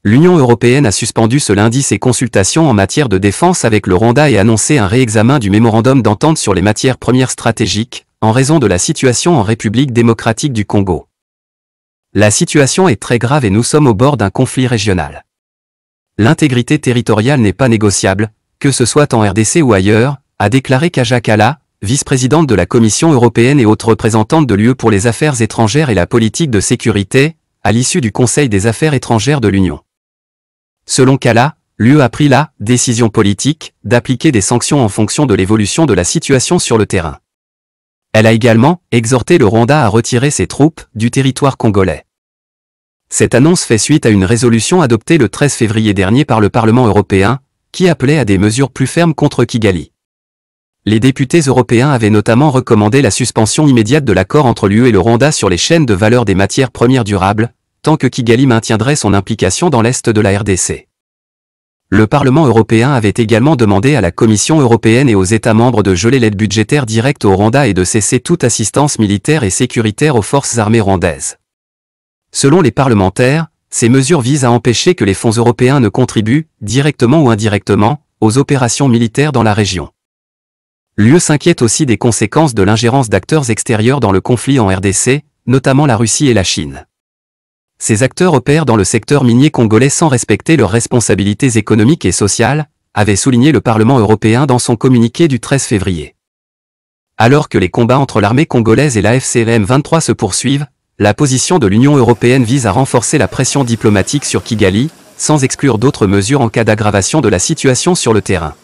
L'Union européenne a suspendu ce lundi ses consultations en matière de défense avec le Rwanda et annoncé un réexamen du mémorandum d'entente sur les matières premières stratégiques, en raison de la situation en République démocratique du Congo. La situation est très grave et nous sommes au bord d'un conflit régional. L'intégrité territoriale n'est pas négociable, que ce soit en RDC ou ailleurs, a déclaré Kaja Kallas, vice-présidente de la Commission européenne et haute représentante de l'UE pour les affaires étrangères et la politique de sécurité, à l'issue du Conseil des affaires étrangères de l'Union. Selon Kallas, l'UE a pris la décision politique d'appliquer des sanctions en fonction de l'évolution de la situation sur le terrain. Elle a également exhorté le Rwanda à retirer ses troupes du territoire congolais. Cette annonce fait suite à une résolution adoptée le 13 février dernier par le Parlement européen, qui appelait à des mesures plus fermes contre Kigali. Les députés européens avaient notamment recommandé la suspension immédiate de l'accord entre l'UE et le Rwanda sur les chaînes de valeur des matières premières durables, tant que Kigali maintiendrait son implication dans l'est de la RDC. Le Parlement européen avait également demandé à la Commission européenne et aux États membres de geler l'aide budgétaire directe au Rwanda et de cesser toute assistance militaire et sécuritaire aux forces armées rwandaises. Selon les parlementaires, ces mesures visent à empêcher que les fonds européens ne contribuent, directement ou indirectement, aux opérations militaires dans la région. L'UE s'inquiète aussi des conséquences de l'ingérence d'acteurs extérieurs dans le conflit en RDC, notamment la Russie et la Chine. Ces acteurs opèrent dans le secteur minier congolais sans respecter leurs responsabilités économiques et sociales, avait souligné le Parlement européen dans son communiqué du 13 février. Alors que les combats entre l'armée congolaise et l'AFC M23 se poursuivent, la position de l'Union européenne vise à renforcer la pression diplomatique sur Kigali, sans exclure d'autres mesures en cas d'aggravation de la situation sur le terrain.